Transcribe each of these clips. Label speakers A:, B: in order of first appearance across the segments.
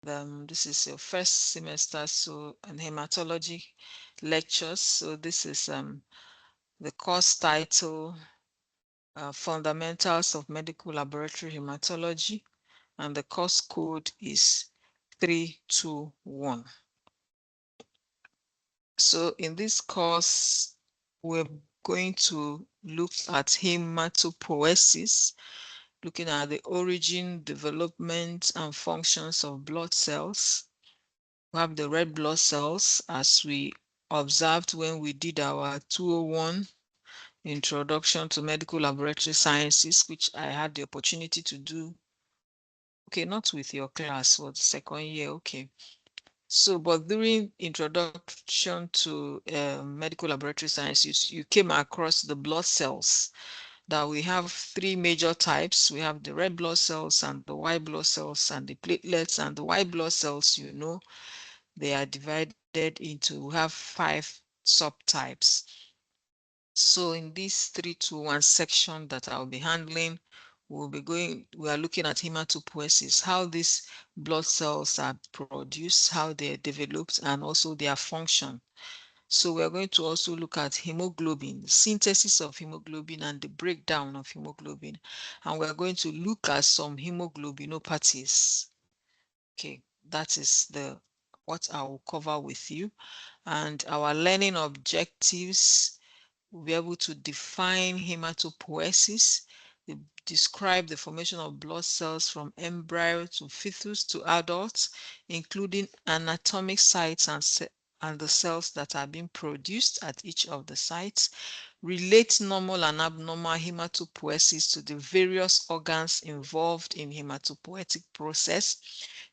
A: This is your first semester, so in hematology lectures. So this is the course title, Fundamentals of Medical Laboratory Hematology, and the course code is 321. So in this course, we're going to look at hematopoiesis, looking at the origin, development, and functions of blood cells. We have the red blood cells, as we observed when we did our 201 introduction to medical laboratory sciences, which I had the opportunity to do. Okay, not with your class, for the second year. Okay. So, but during introduction to medical laboratory sciences, you came across the blood cells, that we have three major types. We have the red blood cells and the white blood cells and the platelets. And the white blood cells, they are divided into, we have 5 subtypes. So in this 321 section that I'll be handling, we are looking at hematopoiesis, how these blood cells are produced, how they're developed, and also their function. So we're going to also look at hemoglobin, synthesis of hemoglobin and the breakdown of hemoglobin. And we're going to look at some hemoglobinopathies. Okay, that is what I will cover with you. And our learning objectives, we'll be able to define hematopoiesis, describe the formation of blood cells from embryo to fetus to adults, including anatomic sites and the cells that are being produced at each of the sites, relate normal and abnormal hematopoiesis to the various organs involved in hematopoietic process,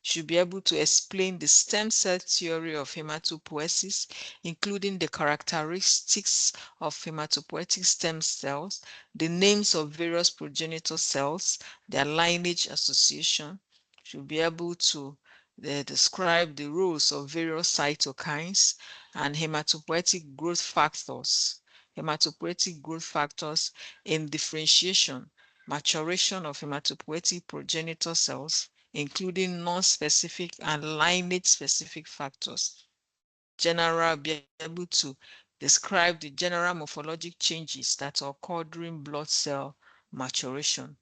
A: should be able to explain the stem cell theory of hematopoiesis, including the characteristics of hematopoietic stem cells, the names of various progenitor cells, their lineage association, should be able to describe the roles of various cytokines and hematopoietic growth factors in differentiation, maturation of hematopoietic progenitor cells, including non-specific and lineage-specific factors. General, be able to describe the general morphologic changes that occur during blood cell maturation.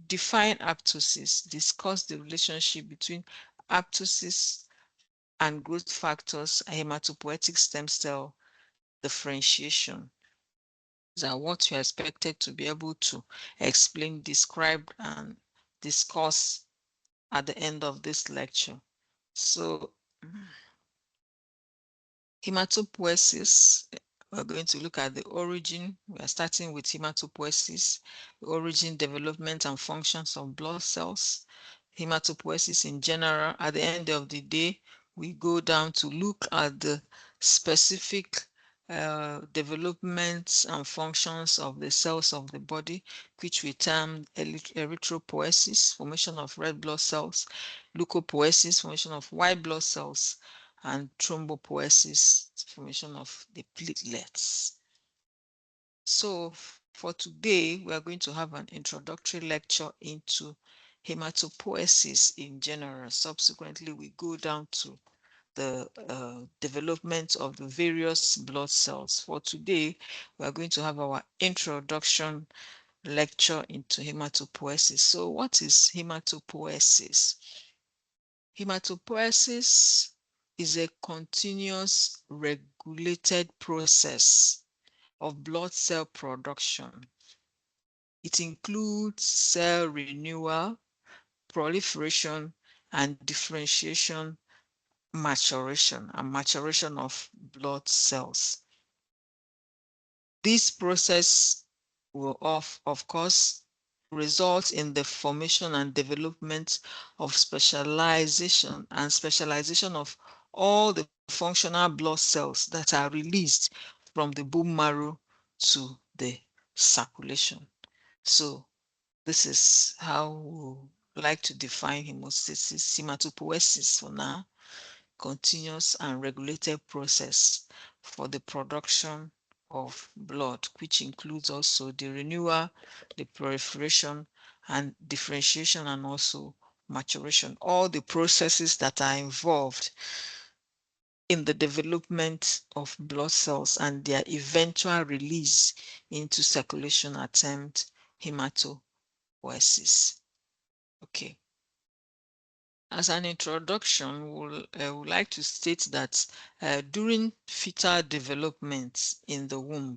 A: Define apoptosis, discuss the relationship between apoptosis and growth factors and hematopoietic stem cell differentiation. These are what you are expected to be able to explain, describe, and discuss at the end of this lecture. So, hematopoiesis, we're going to look at the origin. We are starting with hematopoiesis, the origin, development, and functions of blood cells. Hematopoiesis in general. At the end of the day, we go down to look at the specific developments and functions of the cells of the body, which we term erythropoiesis, formation of red blood cells, leukopoiesis, formation of white blood cells, and thrombopoiesis, formation of the platelets. So for today, we are going to have an introductory lecture into hematopoiesis in general. Subsequently, we go down to the development of the various blood cells. For today, we are going to have our introduction lecture into hematopoiesis. So what is hematopoiesis? Hematopoiesis is a continuous regulated process of blood cell production. It includes cell renewal, proliferation, and differentiation, maturation of blood cells. This process will of course result in the formation and development of specialization of all the functional blood cells that are released from the bone marrow to the circulation. So this is how we like to define hematopoiesis for now. Continuous and regulated process for the production of blood, which includes also the renewal, the proliferation, and differentiation, and also maturation, all the processes that are involved in the development of blood cells and their eventual release into circulation at termed hematopoiesis. Okay. As an introduction, we would like to state that during fetal development in the womb,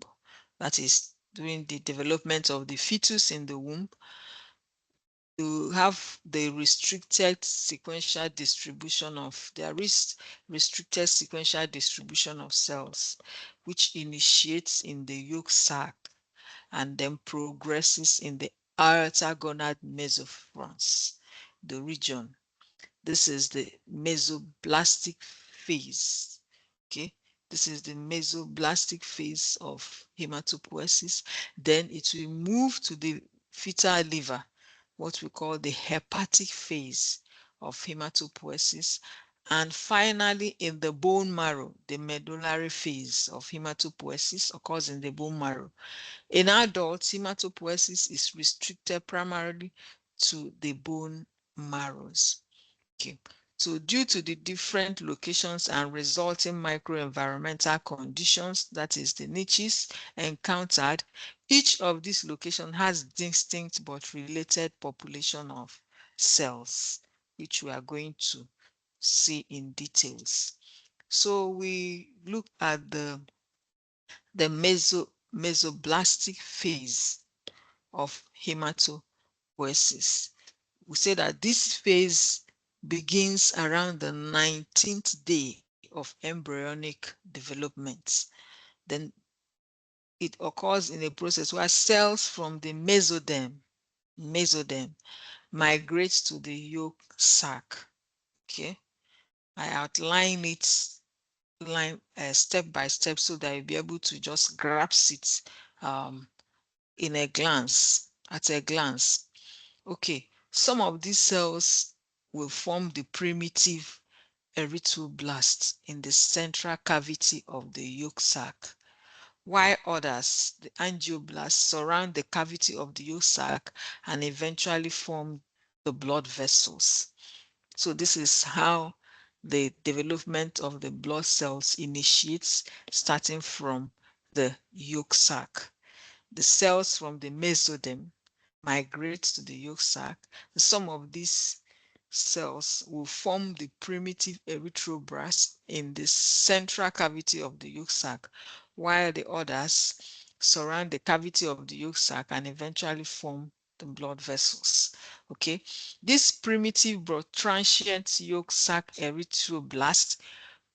A: that is, during the development of the fetus in the womb, you have the restricted sequential distribution of restricted sequential distribution of cells, which initiates in the yolk sac and then progresses in the aorta gonad mesophrons, the region. This is the mesoblastic phase. Okay, this is the mesoblastic phase of hematopoiesis. Then it will move to the fetal liver, what we call the hepatic phase of hematopoiesis. And finally, in the bone marrow, the medullary phase of hematopoiesis occurs in the bone marrow. In adults, hematopoiesis is restricted primarily to the bone marrows. Okay. So due to the different locations and resulting microenvironmental conditions, that is the niches encountered, each of these locations has distinct but related population of cells, which we are going to see in details. So we look at the mesoblastic phase of hematopoiesis. We say that this phase begins around the 19th day of embryonic development. Then it occurs in a process where cells from the mesoderm migrate to the yolk sac. Okay, I outline it step by step so that you'll be able to just grasp it in a glance, at a glance. Okay, some of these cells will form the primitive erythroblast in the central cavity of the yolk sac, while others, the angioblasts, surround the cavity of the yolk sac and eventually form the blood vessels. So this is how the development of the blood cells initiates, starting from the yolk sac. The cells from the mesoderm migrate to the yolk sac. Some of these cells will form the primitive erythroblast in the central cavity of the yolk sac, while the others surround the cavity of the yolk sac and eventually form the blood vessels. Okay, this primitive but transient yolk sac erythroblast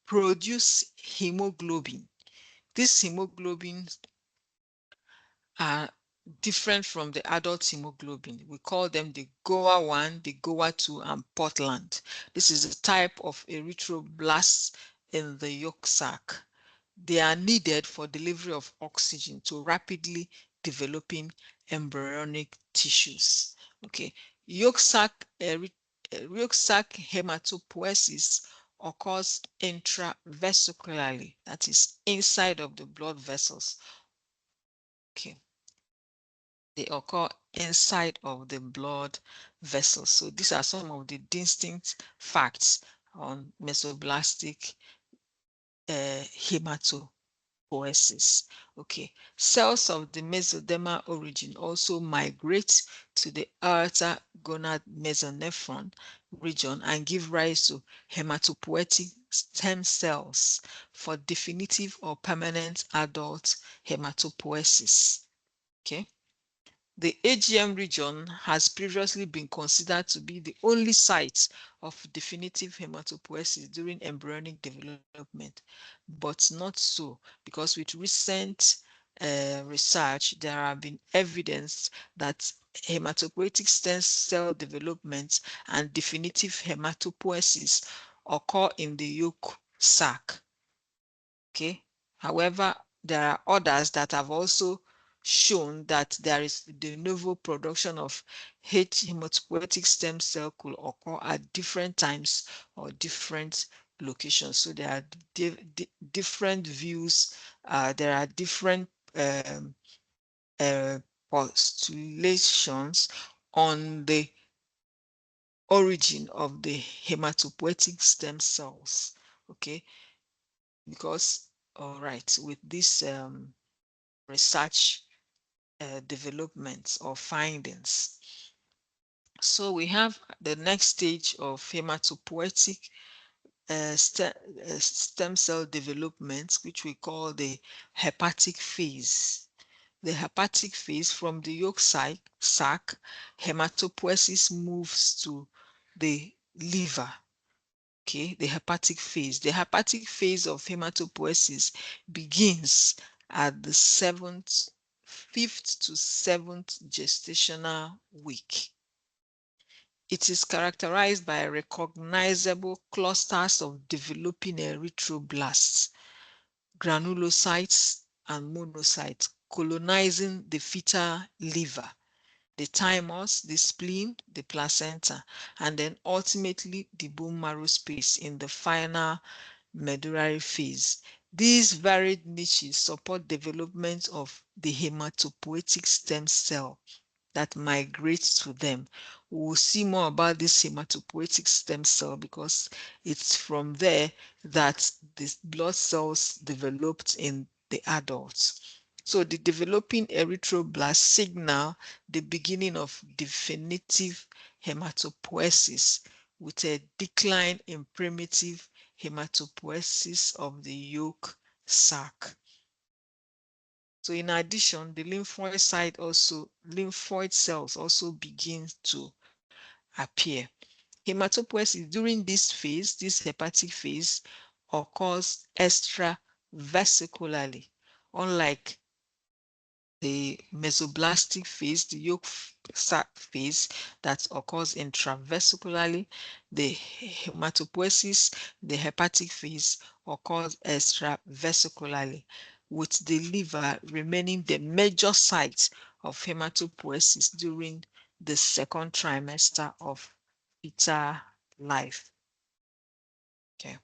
A: produce hemoglobin. This hemoglobin are different from the adult hemoglobin. We call them the GOA1, the GOA2, and Portland. This is a type of erythroblasts in the yolk sac. They are needed for delivery of oxygen to rapidly developing embryonic tissues. Okay, yolk sac hematopoiesis occurs intravesicularly, that is inside of the blood vessels. Okay, they occur inside of the blood vessels. So these are some of the distinct facts on mesoblastic hematopoiesis. Okay, cells of the mesodermal origin also migrate to the aorta gonad mesonephron region and give rise to hematopoietic stem cells for definitive or permanent adult hematopoiesis. Okay. The AGM region has previously been considered to be the only site of definitive hematopoiesis during embryonic development, but not so, because with recent research, there have been evidence that hematopoietic stem cell development and definitive hematopoiesis occur in the yolk sac. Okay. However, there are others that have also shown that there is de novo production of hematopoietic stem cell could occur at different times or different locations. So there are different views. There are different uh, postulations on the origin of the hematopoietic stem cells. Okay, because all right, with this research developments or findings. So we have the next stage of hematopoietic stem cell development, which we call the hepatic phase. The hepatic phase, from the yolk sac, hematopoiesis moves to the liver. Okay, the hepatic phase. The hepatic phase of hematopoiesis begins at the fifth to seventh gestational week. It is characterized by recognizable clusters of developing erythroblasts, granulocytes, and monocytes colonizing the fetal liver, the thymus, the spleen, the placenta, and then ultimately the bone marrow space in the final medullary phase. These varied niches support development of the hematopoietic stem cell that migrates to them. We'll see more about this hematopoietic stem cell because it's from there that the blood cells developed in the adults. So the developing erythroblast signal the beginning of definitive hematopoiesis with a decline in primitive hematopoiesis of the yolk sac. So in addition, the lymphoid cells also begin to appear. Hematopoiesis during this phase, this hepatic phase, occurs extravesicularly, unlike the mesoblastic phase, the yolk sac phase that occurs intravesicularly. The hematopoiesis, the hepatic phase, occurs extravesicularly, with the liver remaining the major site of hematopoiesis during the second trimester of fetal life. Okay.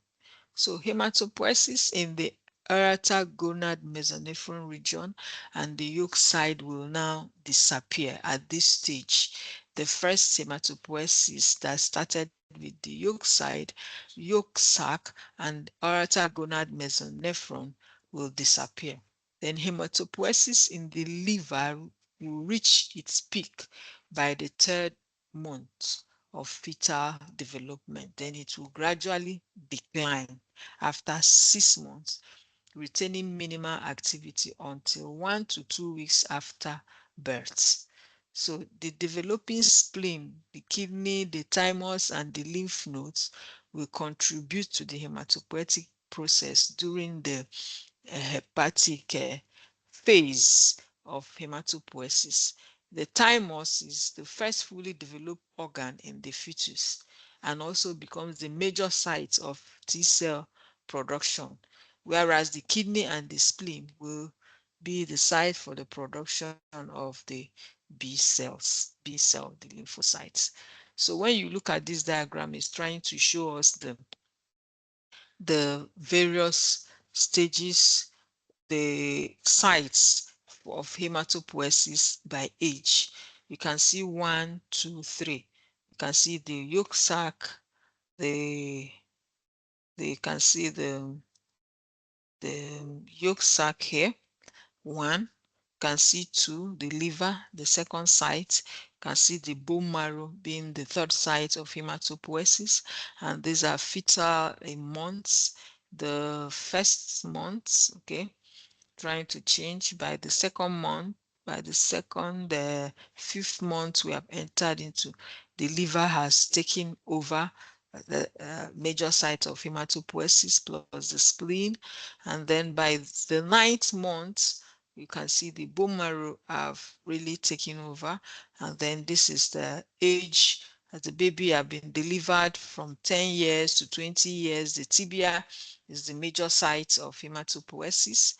A: So hematopoiesis in the aorta gonad mesonephron region and the yolk side will now disappear at this stage. The first hematopoiesis that started with the yolk sac, and aorta gonad mesonephron will disappear. Then hematopoiesis in the liver will reach its peak by the third month of fetal development. Then it will gradually decline after 6 months, retaining minimal activity until 1 to 2 weeks after birth. So the developing spleen, the kidney, the thymus, and the lymph nodes will contribute to the hematopoietic process during the hepatic phase of hematopoiesis. The thymus is the first fully developed organ in the fetus and also becomes the major site of T cell production, whereas the kidney and the spleen will be the site for the production of the B cell, the lymphocytes. So when you look at this diagram, it's trying to show us the various stages, the sites of hematopoiesis by age. You can see 1, 2, 3. You can see the yolk sac, you can see the yolk sac here, 1. You can see 2, the liver, the second site. You can see the bone marrow being the third site of hematopoiesis, and these are fetal in months. The first month, okay, trying to change by the second month. By the fifth month, we have entered into the liver has taken over the major site of hematopoiesis plus the spleen. And then by the ninth month, you can see the bone marrow have really taken over. And then this is the age as the baby have been delivered from 10 years to 20 years. The tibia is the major site of hematopoiesis,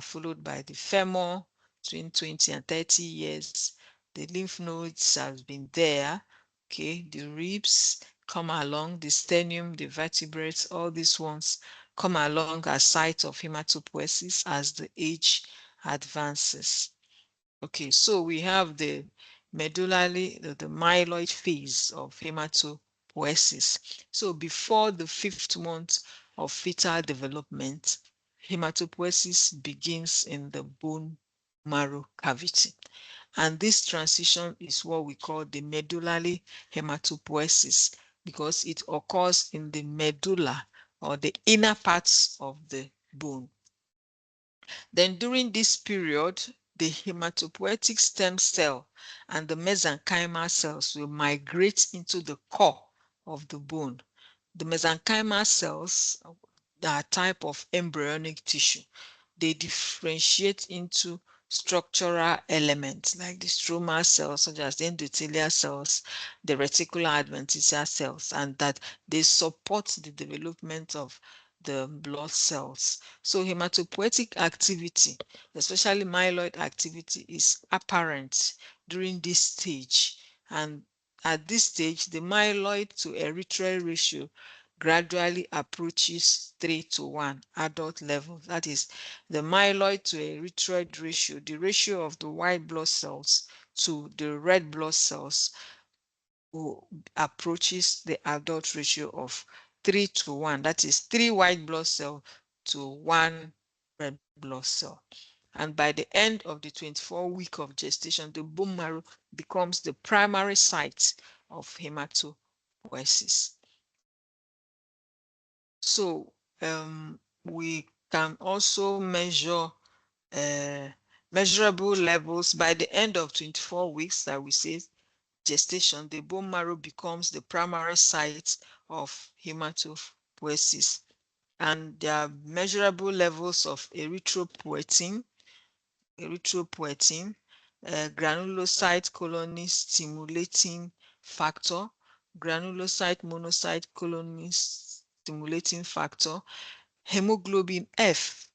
A: followed by the femur between 20 and 30 years. The lymph nodes have been there. Okay, the ribs come along, the sternum, the vertebrates, all these ones come along as site of hematopoiesis as the age advances. Okay, so we have the medullary, the myeloid phase of hematopoiesis. So before the 5th month of fetal development, hematopoiesis begins in the bone marrow cavity. And this transition is what we call the medullary hematopoiesis, because it occurs in the medulla, or the inner parts of the bone. Then during this period, the hematopoietic stem cell and the mesenchymal cells will migrate into the core of the bone. The mesenchymal cells are a type of embryonic tissue. They differentiate into structural elements like the stromal cells, such as the endothelial cells, the reticular adventitious cells, and that they support the development of the blood cells. So hematopoietic activity, especially myeloid activity, is apparent during this stage. And at this stage, the myeloid to erythroid ratio gradually approaches 3:1 adult level. That is, the myeloid to erythroid ratio, the ratio of the white blood cells to the red blood cells, approaches the adult ratio of 3:1. That is 3 white blood cells to 1 red blood cell. And by the end of the 24-week of gestation, the bone marrow becomes the primary site of hematopoiesis. So we can also measure measurable levels by the end of 24 weeks, that we say gestation. The bone marrow becomes the primary site of hematopoiesis, and there are measurable levels of erythropoietin, granulocyte colony stimulating factor, granulocyte monocyte colony stimulating factor, hemoglobin F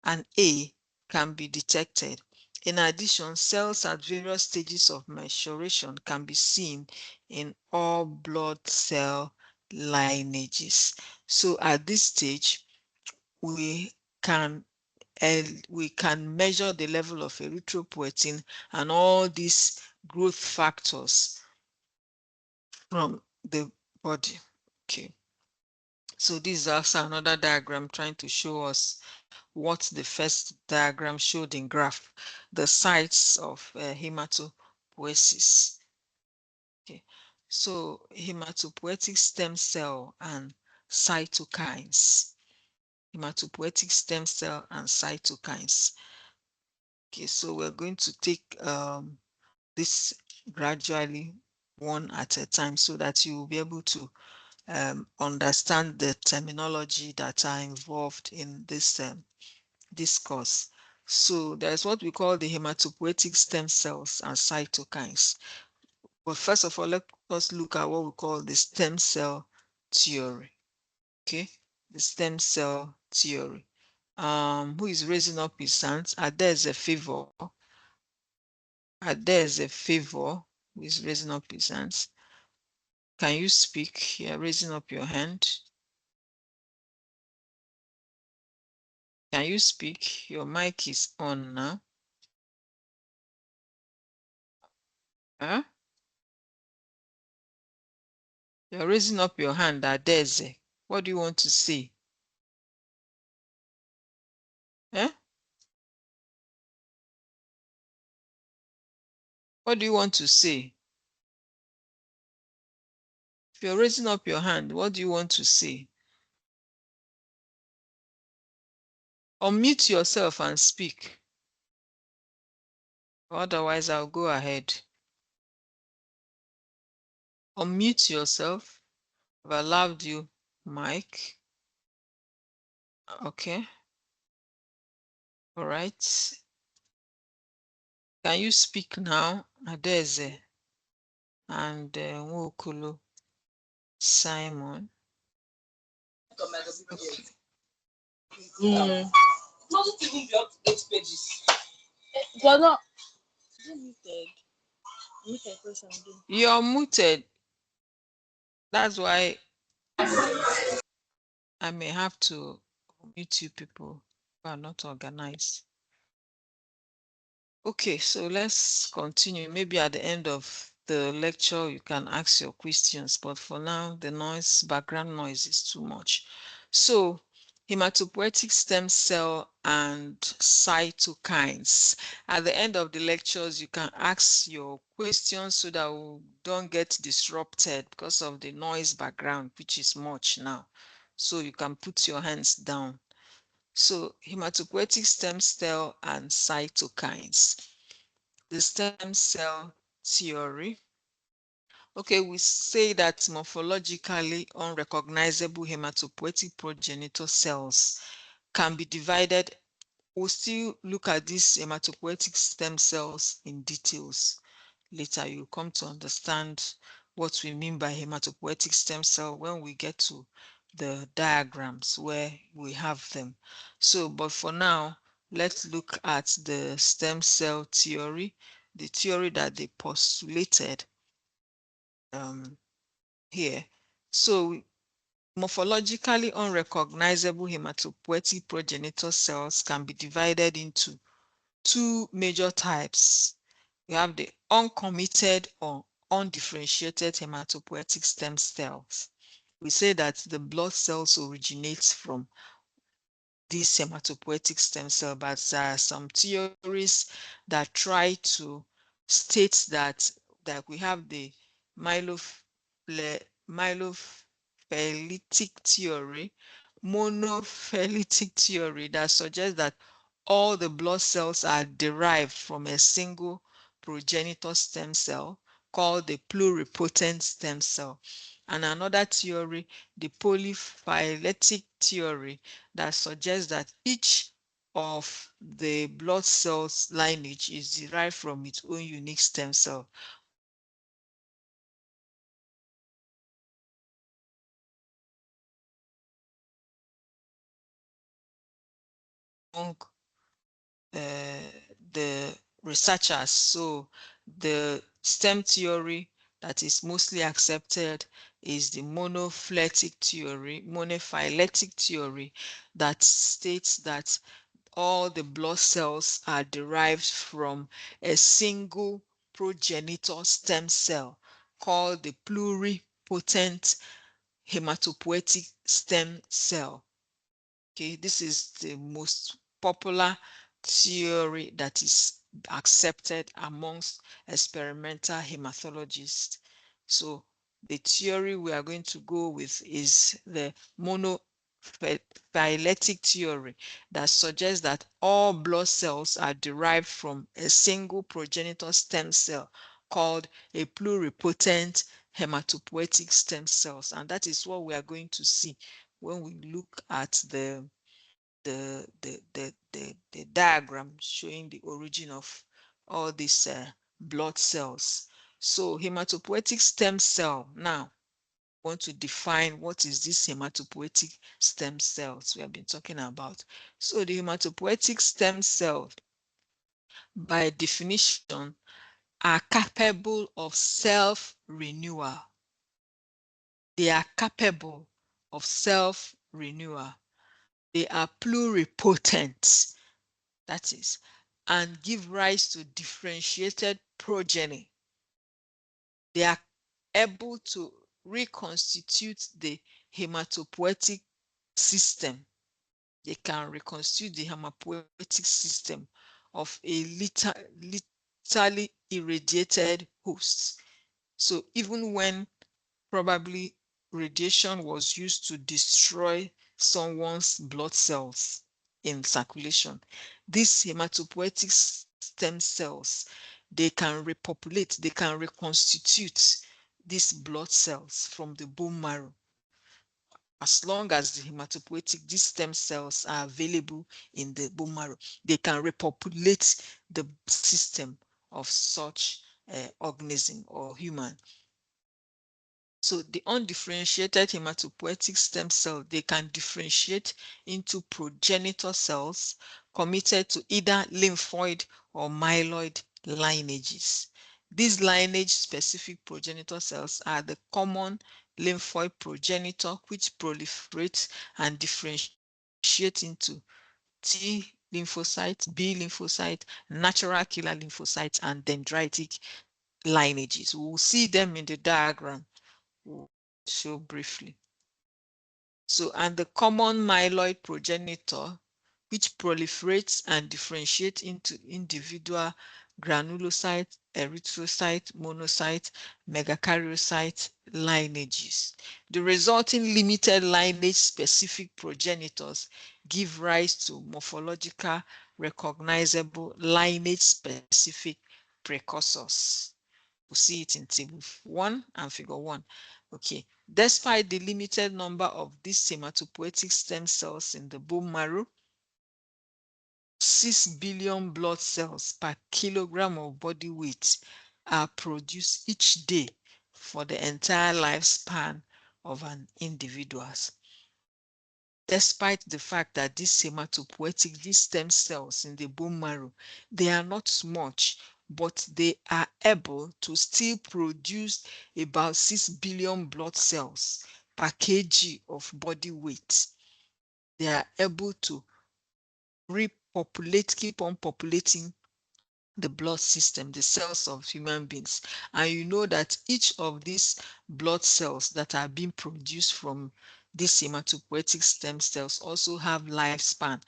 A: and A can be detected. In addition, cells at various stages of maturation can be seen in all blood cell lineages. So at this stage, we can measure the level of erythropoietin and all these growth factors from the body. Okay. So this is also another diagram trying to show us what the first diagram showed in graph, the sites of hematopoiesis. Okay. So hematopoietic stem cell and cytokines. Hematopoietic stem cell and cytokines. Okay, so we're going to take this gradually one at a time so that you will be able to understand the terminology that are involved in this discourse. So there's what we call the hematopoietic stem cells and cytokines. But first of all, let us look at what we call the stem cell theory. Okay, the stem cell theory. Who is raising up his hands? There's a favor. There's a favor who is raising up his hands. Can you speak? You're raising up your hand. Can you speak? Your mic is on now. Huh? You're raising up your hand, Adeze. What do you want to say? Eh? What do you want to say? If you're raising up your hand, what do you want to say? Unmute yourself and speak. Otherwise, I'll go ahead. Unmute yourself. I've allowed you, Mike. Okay. All right. Can you speak now, Adeze and Nwokolo Simon? Okay.
B: Doesn't even be up to 8 pages. You're not muted.
A: You're muted. That's why I may have to mute you people who are not organized. Okay, so let's continue. Maybe at the end of the lecture, you can ask your questions, but for now, the background noise is too much. So, hematopoietic stem cell and cytokines. At the end of the lectures, you can ask your questions so that we don't get disrupted because of the noise background, which is much now. So you can put your hands down. So, hematopoietic stem cell and cytokines. The stem cell theory. Okay, we say that morphologically unrecognizable hematopoietic progenitor cells can be divided. We'll still look at these hematopoietic stem cells in details. Later, you'll come to understand what we mean by hematopoietic stem cell when we get to the diagrams where we have them. So, but for now, let's look at the stem cell theory, the theory that they postulated um, here. So, morphologically unrecognizable hematopoietic progenitor cells can be divided into two major types. We have the uncommitted or undifferentiated hematopoietic stem cells. We say that the blood cells originate from this hematopoietic stem cell, but there are some theories that try to state that we have the myelophilitic theory, monophilitic theory that suggests that all the blood cells are derived from a single progenitor stem cell called the pluripotent stem cell. And another theory, the polyphyletic theory, that suggests that each of the blood cells lineage is derived from its own unique stem cell called the pluripotent stem cell. So these theories are common among the researchers. So the stem theory that is mostly accepted is the monophyletic theory that states that all the blood cells are derived from a single progenitor stem cell called the pluripotent hematopoietic stem cell. Okay, this is the most popular theory that is accepted amongst experimental hematologists. So the theory we are going to go with is the monophyletic theory that suggests that all blood cells are derived from a single progenitor stem cell called a pluripotent hematopoietic stem cells. And that is what we are going to see when we look at the diagram showing the origin of all these blood cells. So hematopoietic stem cell. Now, I want to define what is this hematopoietic stem cells we have been talking about. So the hematopoietic stem cells, by definition, are capable of self-renewal. They are capable of self-renewal. They are pluripotent, that is, and give rise to differentiated progeny. They are able to reconstitute the hematopoietic system. They can reconstitute the hematopoietic system of a literally irradiated host. So even when probably radiation was used to destroy someone's blood cells in circulation, these hematopoietic stem cells, they can repopulate, they can reconstitute these blood cells from the bone marrow. As long as the hematopoietic, these stem cells are available in the bone marrow, they can repopulate the system of such organism or human. So the undifferentiated hematopoietic stem cell, they can differentiate into progenitor cells committed to either lymphoid or myeloid lineages. These lineage-specific progenitor cells are the common lymphoid progenitor, which proliferates and differentiates into T lymphocytes, B lymphocyte, natural killer lymphocytes, and dendritic lineages. We'll see them in the diagram. We'll show briefly. So, and the common myeloid progenitor, which proliferates and differentiates into individual granulocyte, erythrocyte, monocyte, megakaryocyte lineages. The resulting limited lineage-specific progenitors give rise to morphological, recognizable lineage-specific precursors. We'll see it in table 1 and figure 1. Okay. Despite the limited number of these hematopoietic stem cells in the bone marrow, 6 billion blood cells per kilogram of body weight are produced each day for the entire lifespan of an individual. Despite the fact that these stem cells in the bone marrow, they are not much, but they are able to still produce about 6 billion blood cells per kg of body weight. They are able to repopulate, keep on populating the blood system, the cells of human beings. And you know that each of these blood cells that are being produced from these hematopoietic stem cells also have lifespan.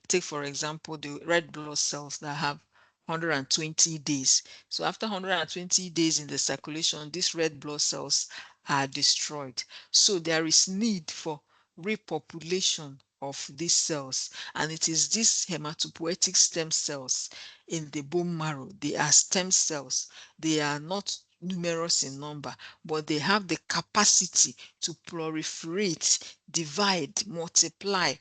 A: Take, for example, the red blood cells that have 120 days. So after 120 days in the circulation, these red blood cells are destroyed. So there is need for repopulation of these cells, and it is these hematopoietic stem cells in the bone marrow. They are stem cells. They are not numerous in number, but they have the capacity to proliferate, divide, multiply,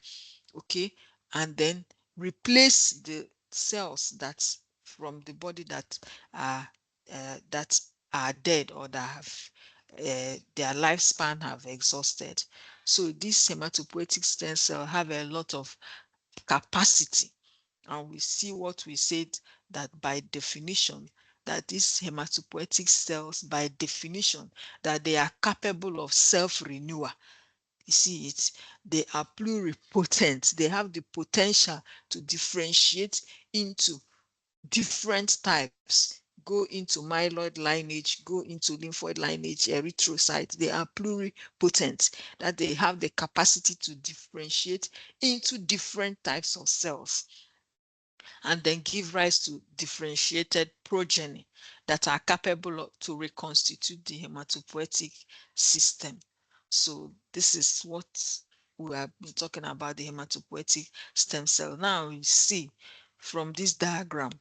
A: okay, and then replace the cells that from the body that are dead or that have their lifespan have exhausted. So these hematopoietic stem cells have a lot of capacity, and we see what we said, that by definition, that these hematopoietic cells, by definition, that they are capable of self-renewal. You see it, they are pluripotent. They have the potential to differentiate into different types, go into myeloid lineage, go into lymphoid lineage, erythrocytes. They are pluripotent, that they have the capacity to differentiate into different types of cells and then give rise to differentiated progeny that are capable to reconstitute the hematopoietic system. So this is what we have been talking about, the hematopoietic stem cell. Now we see from this diagram,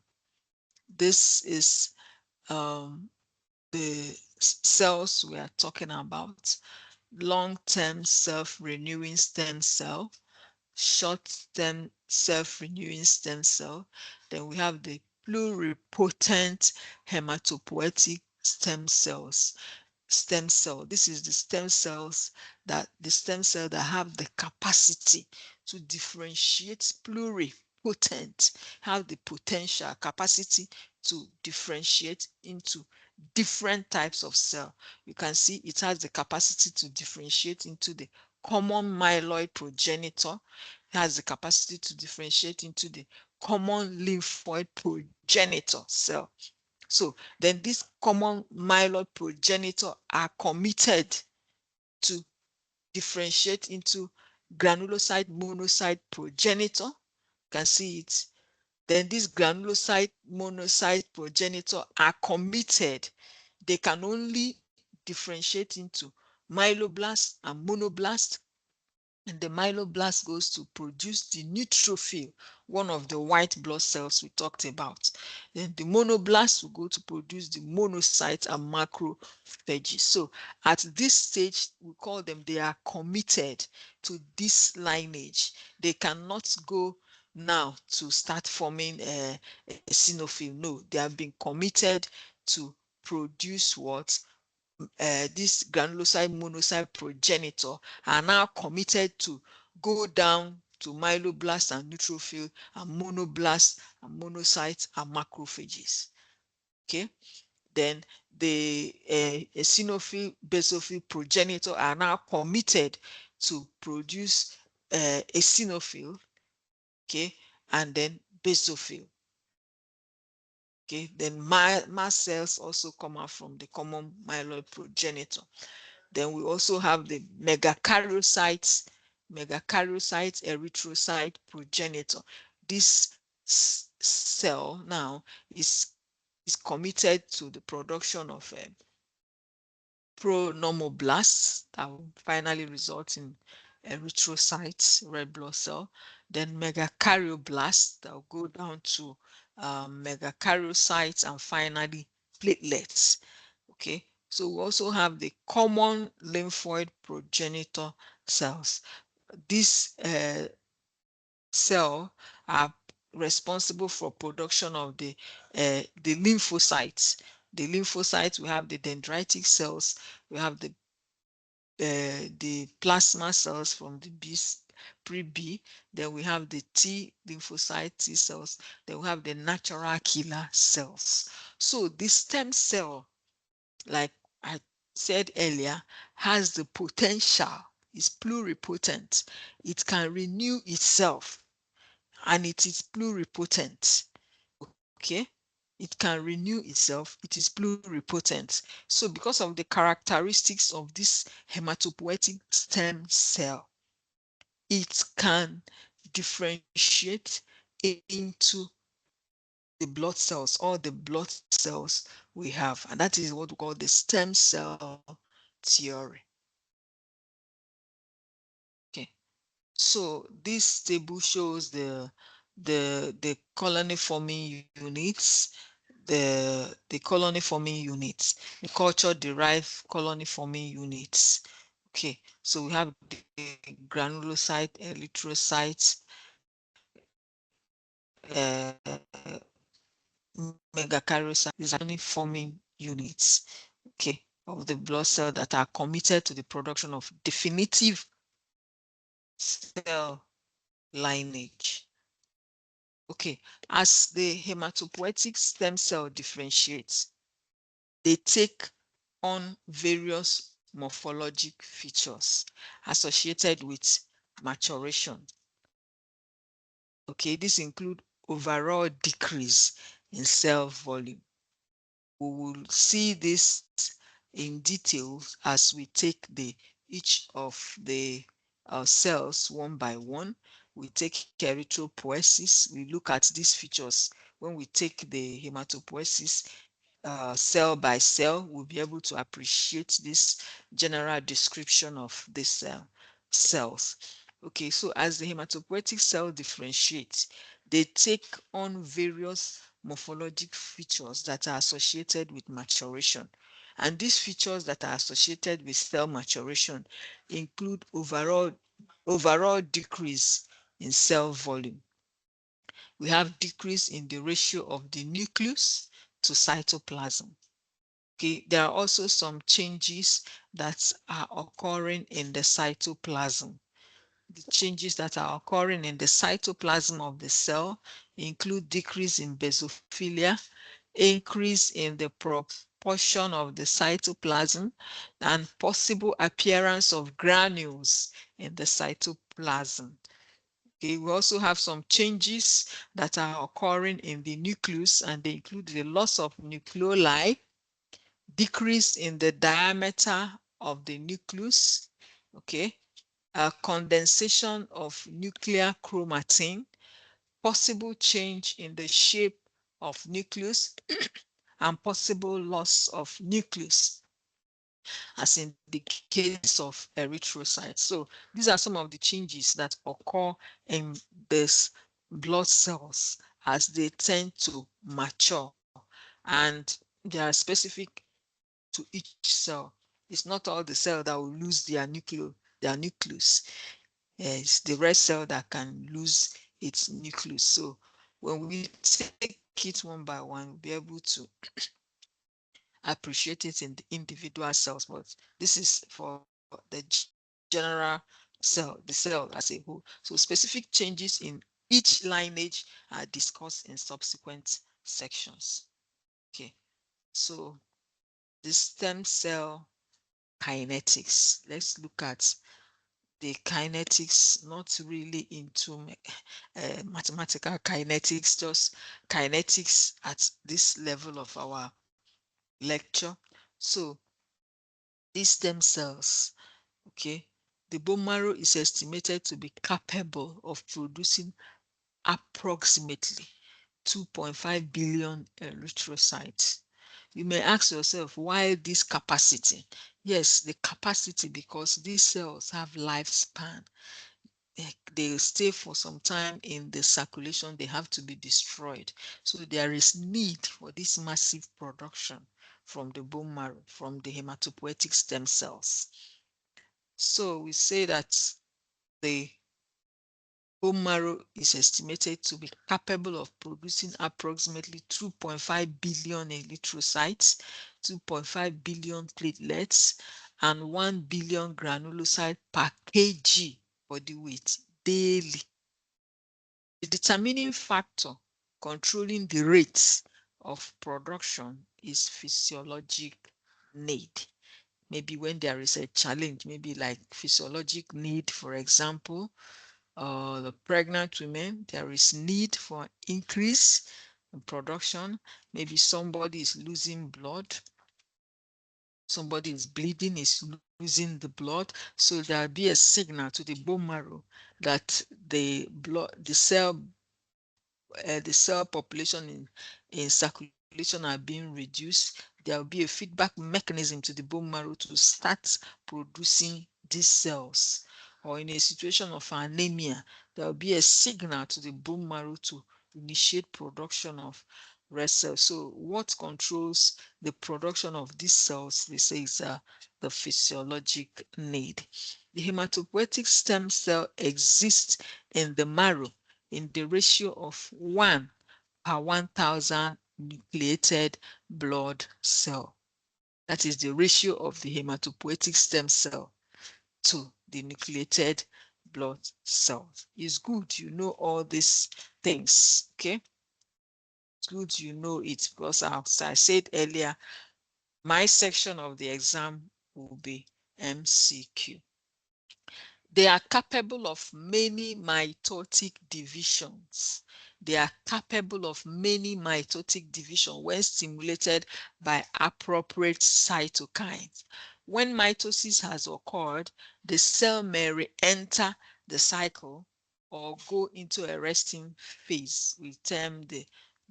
A: this is the cells we are talking about: long-term self-renewing stem cell, short-term self-renewing stem cell. Then we have the pluripotent hematopoietic stem cells. Stem cell. This is the stem cells that have the capacity to differentiate, pluripotent, have the potential capacity to differentiate into different types of cell. You can see it has the capacity to differentiate into the common myeloid progenitor, has the capacity to differentiate into the common lymphoid progenitor cell. So then these common myeloid progenitor are committed to differentiate into granulocyte monocyte progenitor. You can see it. Then these granulocyte monocyte progenitor are committed. They can only differentiate into myeloblast and monoblast, and the myeloblast goes to produce the neutrophil, one of the white blood cells we talked about. Then the monoblast will go to produce the monocytes and macrophages. So at this stage, we call them, they are committed to this lineage. They cannot go now to start forming a eosinophil. No, they have been committed to produce what? This granulocyte monocyte progenitor are now committed to go down to myeloblast and neutrophil and monoblast and monocytes and macrophages. Okay, then the eosinophil basophil progenitor are now committed to produce eosinophil. Okay, and then basophil. Okay, then mast cells also come out from the common myeloid progenitor. Then we also have the megakaryocytes, erythrocyte progenitor. This cell now is committed to the production of pronormoblasts that will finally result in erythrocytes, red blood cell. Then megakaryoblast that will go down to megakaryocytes, and finally platelets. Okay, so we also have the common lymphoid progenitor cells. These cell are responsible for production of the lymphocytes. The lymphocytes, we have the dendritic cells, we have the plasma cells from the pre-B, then we have the T lymphocyte T cells, then we have the natural killer cells. So the stem cell, like I said earlier, has the potential, is pluripotent. It can renew itself, and it is pluripotent. Okay, it can renew itself, it is pluripotent. So because of the characteristics of this hematopoietic stem cell, it can differentiate into the blood cells, all the blood cells we have, and that is what we call the stem cell theory. Okay, so this table shows the colony forming units, the colony forming units, the culture derived colony forming units. Okay, so we have the granulocyte, erythrocytes, megakaryocytes. These are colony forming units, okay, of the blood cell that are committed to the production of definitive cell lineage. Okay, as the hematopoietic stem cell differentiates, they take on various morphologic features associated with maturation. Okay, this include overall decrease in cell volume. We will see this in detail as we take each of the cells one by one. We take erythropoiesis. We look at these features. When we take the hematopoiesis cell by cell, we'll be able to appreciate this general description of these cells. Okay, so as the hematopoietic cell differentiates, they take on various morphologic features that are associated with maturation. And these features that are associated with cell maturation include overall decrease in cell volume. We have decrease in the ratio of the nucleus to cytoplasm. Okay, there are also some changes that are occurring in the cytoplasm. The changes that are occurring in the cytoplasm of the cell include decrease in basophilia, increase in the proportion of the cytoplasm, and possible appearance of granules in the cytoplasm. Okay, we also have some changes that are occurring in the nucleus, and they include the loss of nucleoli, decrease in the diameter of the nucleus, okay, a condensation of nuclear chromatin, possible change in the shape of nucleus, and possible loss of nucleus, as in the case of erythrocytes. So these are some of the changes that occur in these blood cells as they tend to mature, and they are specific to each cell. It's not all the cell that will lose their nucleus. It's the red cell that can lose its nucleus. So when we take it one by one, we'll be able to appreciate it in the individual cells. But this is for the general cell, the cell as a whole. So specific changes in each lineage are discussed in subsequent sections. Okay, so the stem cell kinetics. Let's look at the kinetics, not really into mathematical kinetics, just kinetics at this level of our lecture. So these stem cells, okay, the bone marrow is estimated to be capable of producing approximately 2.5 billion erythrocytes. You may ask yourself, why this capacity? Yes, the capacity, because these cells have lifespan. They stay for some time in the circulation, they have to be destroyed. So there is need for this massive production from the bone marrow, from the hematopoietic stem cells. So we say that the bone marrow is estimated to be capable of producing approximately 2.5 billion erythrocytes, 2.5 billion platelets, and 1 billion granulocyte per kg body weight daily. The determining factor controlling the rates of production is physiologic need. Maybe when there is a challenge, maybe like physiologic need, for example, the pregnant women, there is need for increase in production. Maybe somebody is losing blood, somebody is bleeding, is losing the blood. So there'll be a signal to the bone marrow that the cell population in circulation are being reduced. There will be a feedback mechanism to the bone marrow to start producing these cells. Or in a situation of anemia, there will be a signal to the bone marrow to initiate production of red cells. So what controls the production of these cells, they say, is the physiologic need. The hematopoietic stem cell exists in the marrow in the ratio of 1 per 1,000 nucleated blood cell. That is the ratio of the hematopoietic stem cell to the nucleated blood cells. It's good you know all these things, okay? It's good you know it, because as I said earlier, my section of the exam will be MCQ. They are capable of many mitotic divisions. They are capable of many mitotic divisions when stimulated by appropriate cytokines. When mitosis has occurred, the cell may re-enter the cycle or go into a resting phase. We term the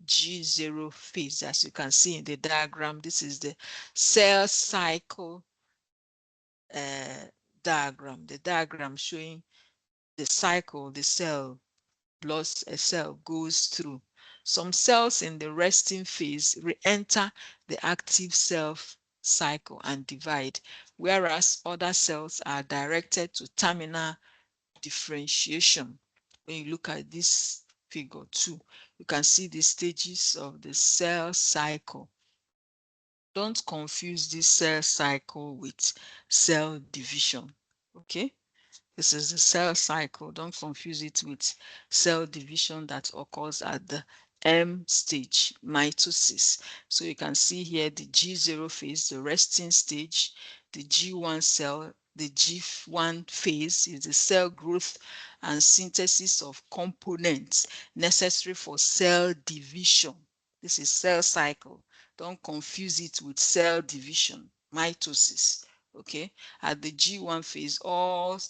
A: G0 phase. As you can see in the diagram, this is the cell cycle uh, diagram, the diagram showing the cycle the cell plus a cell goes through. Some cells in the resting phase re-enter the active cell cycle and divide, whereas other cells are directed to terminal differentiation. When you look at this figure 2, you can see the stages of the cell cycle. Don't confuse this cell cycle with cell division, okay? This is the cell cycle. Don't confuse it with cell division that occurs at the M stage, mitosis. So you can see here the G0 phase, the resting stage, the G1 cell, the G1 phase is the cell growth and synthesis of components necessary for cell division. This is cell cycle. Don't confuse it with cell division, mitosis. Okay, at the G1 phase, all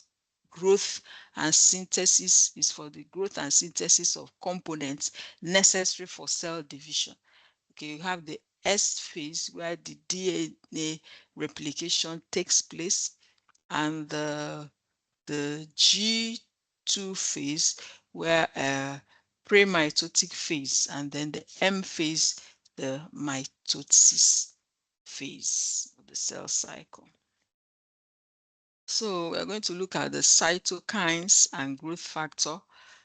A: growth and synthesis is for the growth and synthesis of components necessary for cell division. Okay, you have the S phase where the DNA replication takes place, and the G2 phase where pre-mitotic phase, and then the M phase, the mitosis phase of the cell cycle. So we're going to look at the cytokines and growth factor.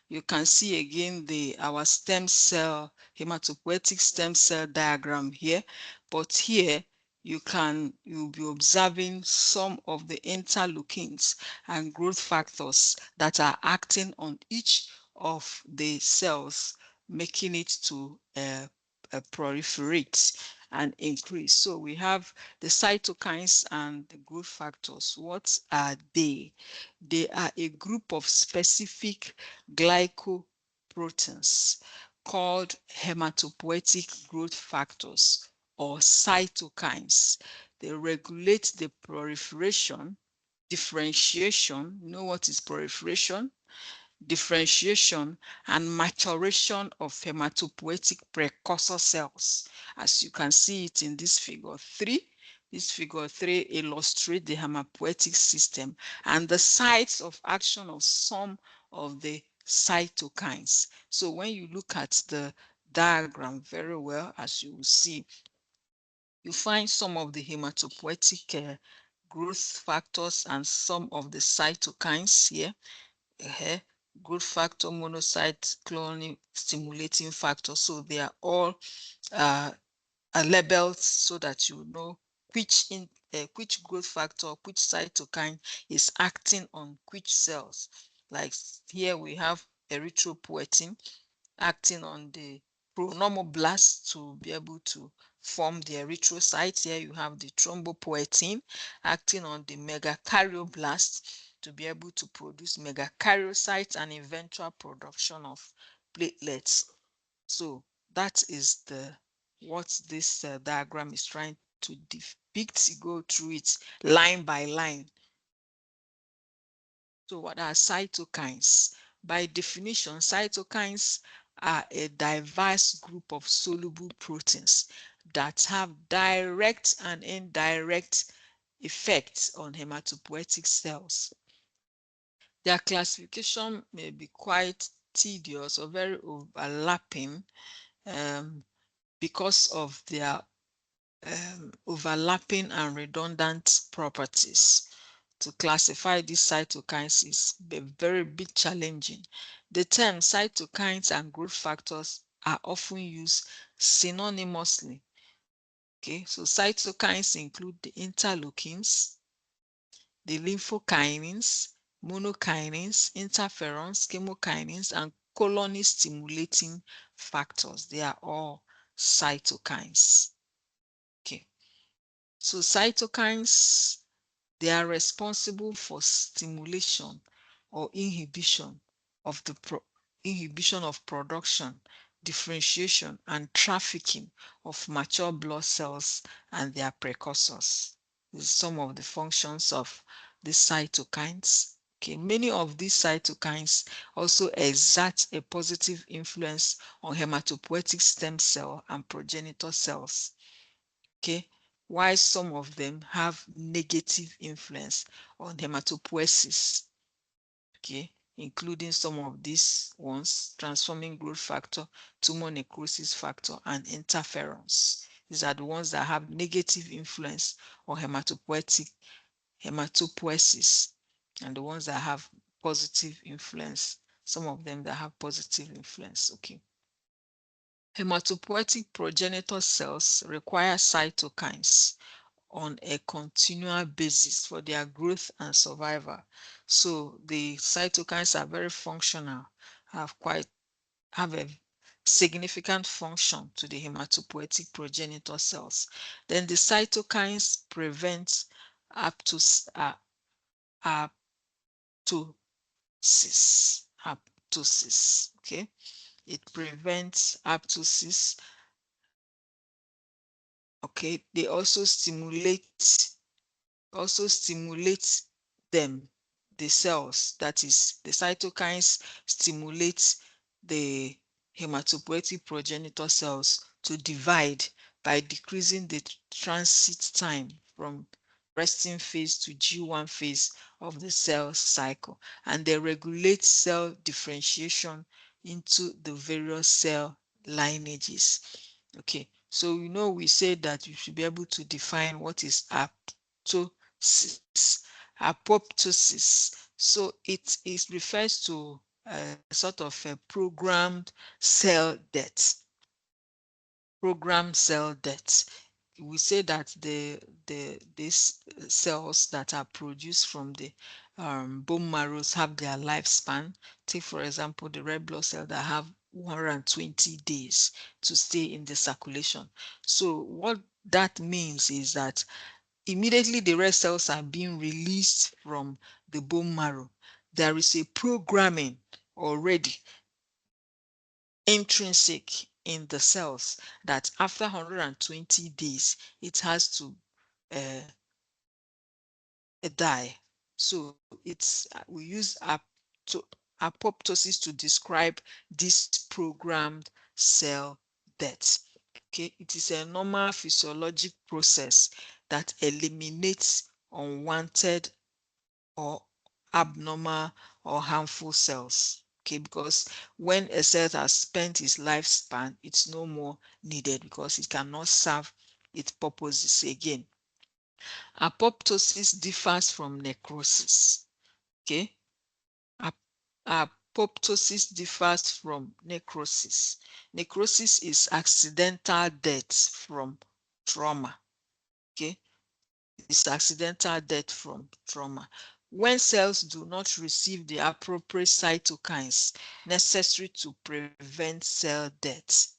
A: You can see again our stem cell, hematopoietic stem cell diagram here, but here you'll be observing some of the interleukins and growth factors that are acting on each of the cells, making it to proliferate. and increase. So we have the cytokines and the growth factors. What are they? They are a group of specific glycoproteins called hematopoietic growth factors or cytokines. They regulate the proliferation, differentiation. You know what is proliferation? Differentiation and maturation of hematopoietic precursor cells. As you can see it in this figure 3. This figure 3 illustrates the hematopoietic system and the sites of action of some of the cytokines. So when you look at the diagram very well, as you will see, you find some of the hematopoietic growth factors and some of the cytokines here. Growth factor, monocyte cloning, stimulating factor. So they are all labeled so that you know which growth factor, which cytokine is acting on which cells. Like here we have erythropoietin acting on the pronormoblast to be able to form the erythrocyte. Here you have the thrombopoietin acting on the megakaryoblast to be able to produce megakaryocytes and eventual production of platelets. So that is what this diagram is trying to depict. Go through it line by line. So what are cytokines? By definition, cytokines are a diverse group of soluble proteins that have direct and indirect effects on hematopoietic cells. Their classification may be quite tedious or very overlapping because of their overlapping and redundant properties. To classify these cytokines is a very bit challenging. The term cytokines and growth factors are often used synonymously. Okay, so cytokines include the interleukins, the lymphokinins, monokinins, interferons, chemokinins, and colony stimulating factors. They are all cytokines. Okay, so cytokines, they are responsible for stimulation or inhibition of production, differentiation, and trafficking of mature blood cells and their precursors. These are some of the functions of the cytokines. Okay, many of these cytokines also exert a positive influence on hematopoietic stem cell and progenitor cells. Okay, while some of them have negative influence on hematopoiesis, okay, including some of these ones: transforming growth factor, tumor necrosis factor, and interferons. These are the ones that have negative influence on hematopoiesis, and the ones that have positive influence, some of them that have positive influence. Okay. Hematopoietic progenitor cells require cytokines on a continual basis for their growth and survival. So the cytokines are very functional, have a significant function to the hematopoietic progenitor cells. Then the cytokines prevent apoptosis. Okay, it prevents apoptosis. Okay, they also stimulate them, the cells, that is, the cytokines stimulate the hematopoietic progenitor cells to divide by decreasing the transit time from resting phase to G1 phase of the cell cycle, and they regulate cell differentiation into the various cell lineages. Okay, so we said that you should be able to define what is apoptosis. So it refers to a sort of a programmed cell death. We say that these cells that are produced from the bone marrows have their lifespan. Take, for example, the red blood cell that have 120 days to stay in the circulation. So what that means is that immediately the red cells are being released from the bone marrow, there is a programming already intrinsic in the cells that after 120 days it has to uh, die. So it's we use apoptosis to describe this programmed cell death. Okay, it is a normal physiologic process that eliminates unwanted or abnormal or harmful cells. Okay, because when a cell has spent its lifespan, it's no more needed because it cannot serve its purposes again. Apoptosis differs from necrosis. Okay, apoptosis differs from necrosis. Necrosis is accidental death from trauma. Okay, it's accidental death from trauma. When cells do not receive the appropriate cytokines necessary to prevent cell death,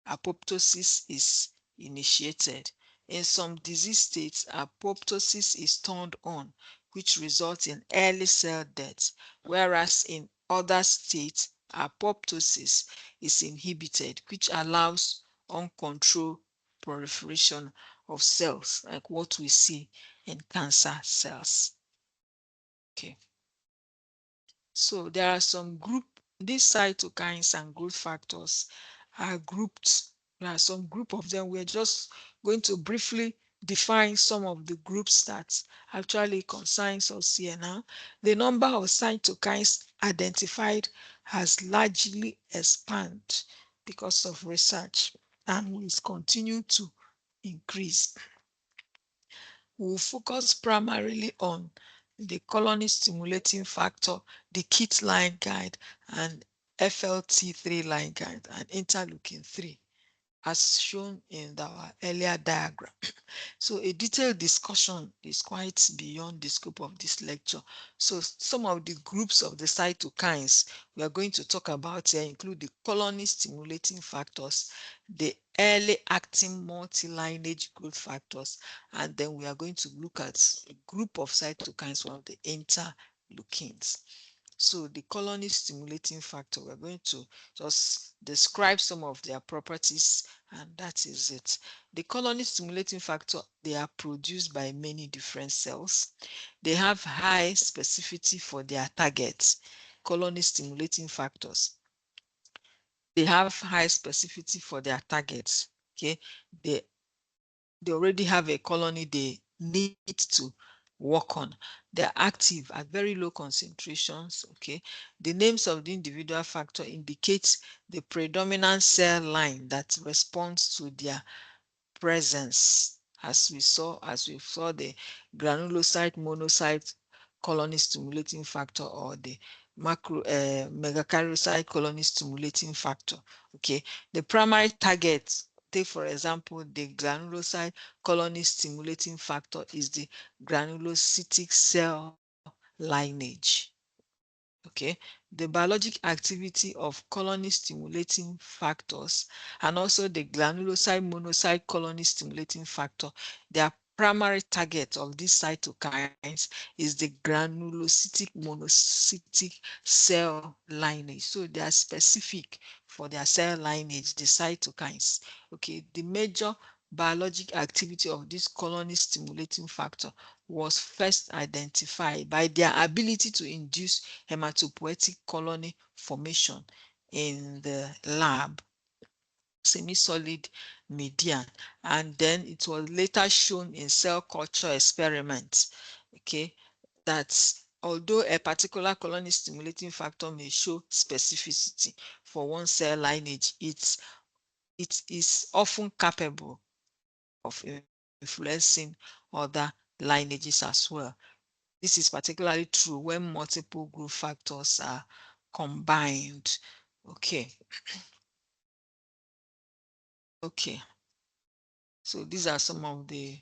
A: apoptosis is initiated. In some disease states, apoptosis is turned on, which results in early cell death, whereas in other states, apoptosis is inhibited, which allows uncontrolled proliferation of cells, like what we see in cancer cells. Okay. So there are some these cytokines and growth factors are grouped. There are some group of them. We're just going to briefly define some of the groups that actually concerns us here now. The number of cytokines identified has largely expanded because of research and will continue to increase. We'll focus primarily on the colony stimulating factor, the KIT line guide, and FLT3 line guide, and interleukin 3, as shown in our earlier diagram. So a detailed discussion is quite beyond the scope of this lecture. So some of the groups of the cytokines we are going to talk about here include the colony stimulating factors, the early acting multi-lineage growth factors, and then we are going to look at a group of cytokines, one of the interleukins. So the colony stimulating factor, we're going to just describe some of their properties, and that is it. The colony stimulating factor, they are produced by many different cells. They have high specificity for their targets. Colony stimulating factors, they have high specificity for their targets. Okay, they already have a colony they need to work on. They're active at very low concentrations. Okay, the names of the individual factor indicates the predominant cell line that responds to their presence, as we saw the granulocyte monocyte colony stimulating factor, or the megakaryocyte colony stimulating factor. Okay, the primary target, take for example the granulocyte colony stimulating factor, is the granulocytic cell lineage. Okay, the biologic activity of colony stimulating factors and also the granulocyte monocyte colony stimulating factor, their primary target of these cytokines is the granulocytic monocytic cell lineage. So they are specific for their cell lineage, the cytokines. Okay, the major biologic activity of this colony stimulating factor was first identified by their ability to induce hematopoietic colony formation in the lab, semi-solid median, and then it was later shown in cell culture experiments. Okay, that although a particular colony stimulating factor may show specificity for one cell lineage, it is often capable of influencing other lineages as well. This is particularly true when multiple growth factors are combined. Okay. Okay. So these are some of the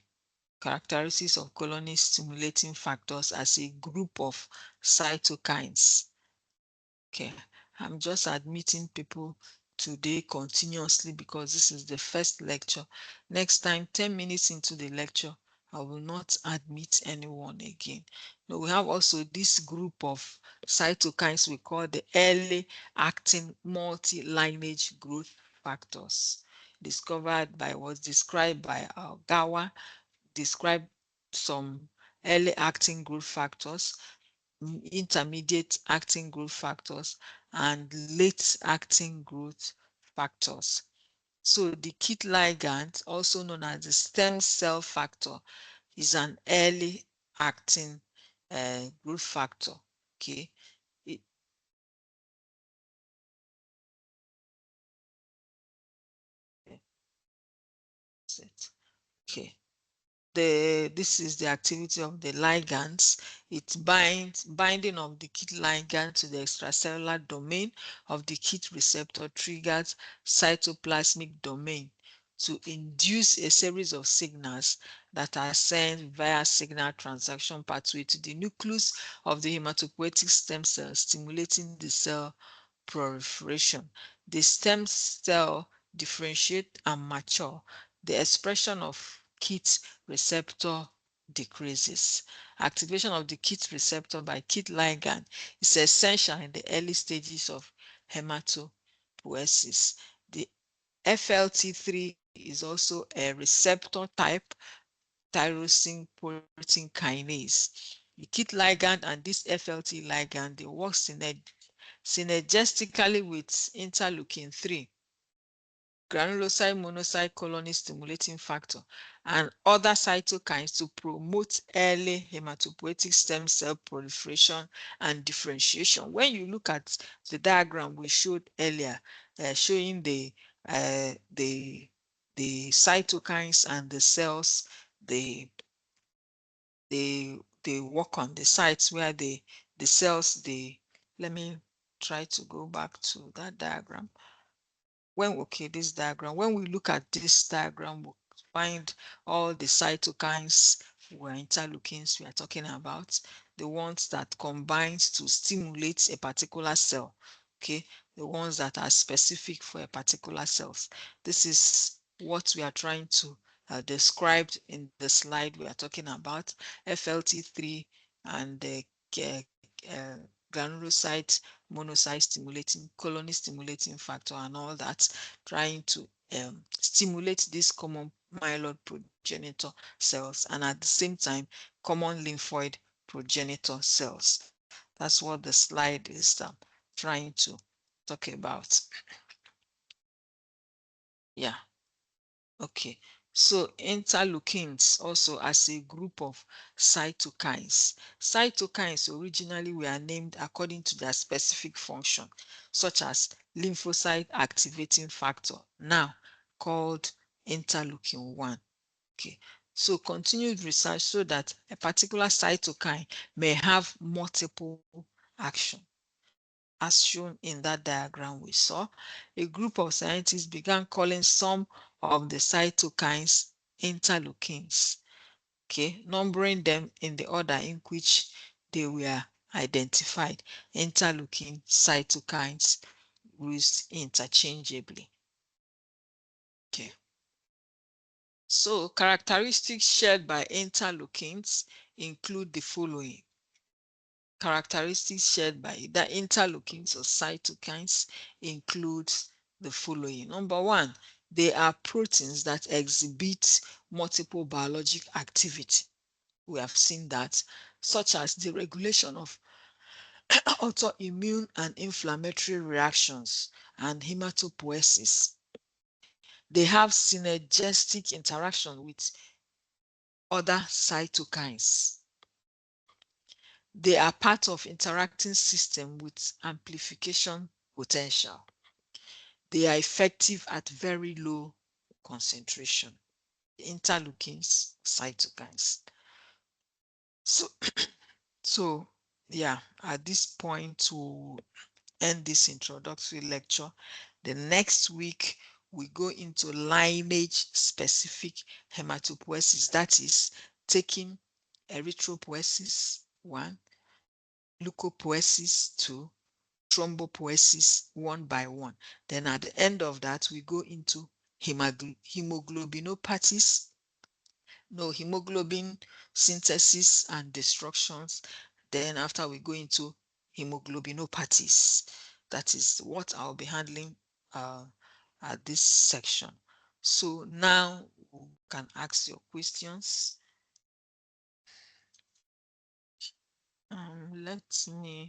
A: characteristics of colony stimulating factors as a group of cytokines. Okay. I'm just admitting people today continuously because this is the first lecture. Next time, 10 minutes into the lecture, I will not admit anyone again. Now, we have also this group of cytokines we call the early acting multi-lineage growth factors, was described by Gawa, described some early acting growth factors, intermediate acting growth factors, and late acting growth factors. So the KIT ligand, also known as the stem cell factor, is an early acting growth factor. Okay. It, okay. This is the activity of the ligands. It binding of the KIT ligand to the extracellular domain of the KIT receptor triggers cytoplasmic domain to induce a series of signals that are sent via signal transduction pathway to the nucleus of the hematopoietic stem cell, stimulating the cell proliferation. The stem cell differentiate and mature. The expression of KIT receptor decreases. Activation of the KIT receptor by KIT ligand is essential in the early stages of hematopoiesis. The FLT3 is also a receptor type tyrosine protein kinase. The KIT ligand and this FLT ligand, they work synergistically with interleukin 3, granulocyte monocyte colony stimulating factor, and other cytokines to promote early hematopoietic stem cell proliferation and differentiation. When you look at the diagram we showed earlier, showing uh, the the cytokines and the cells, they they work on the sites where the cells, they let me try to go back to that diagram. This diagram, when we look at this diagram, we'll find all the cytokines or interleukins we are talking about, the ones that combines to stimulate a particular cell. Okay, the ones that are specific for a particular cells. This is what we are trying to describe in the slide we are talking about. FLT3 and the granulocyte monocyte stimulating, colony stimulating factor, and all that, trying to stimulate these common myeloid progenitor cells and at the same time common lymphoid progenitor cells. That's what the slide is trying to talk about. Yeah. Okay, so interleukins also as a group of cytokines. Cytokines originally were named according to their specific function, such as lymphocyte activating factor, now called interleukin 1. Okay, so continued research so that a particular cytokine may have multiple action. As shown in that diagram we saw, a group of scientists began calling some of the cytokines interleukins, okay, numbering them in the order in which they were identified. Interleukin cytokines used interchangeably. Okay. So characteristics shared by interleukins include the following. Characteristics shared by either interleukins or cytokines includes the following. Number one, they are proteins that exhibit multiple biologic activity. We have seen that, such as the regulation of autoimmune and inflammatory reactions and hematopoiesis. They have synergistic interaction with other cytokines. They are part of interacting system with amplification potential. They are effective at very low concentration. Interleukins, cytokines. So, so yeah, at this point to end this introductory lecture, the next week we go into lineage specific hematopoiesis, that is taking erythropoiesis 1, leukopoiesis 2, thrombopoiesis one by one. Then at the end of that, we go into hemoglobinopathies, no, hemoglobin synthesis and destructions. Then after we go into hemoglobinopathies, that is what I'll be handling at this section. So now you can ask your questions. Let me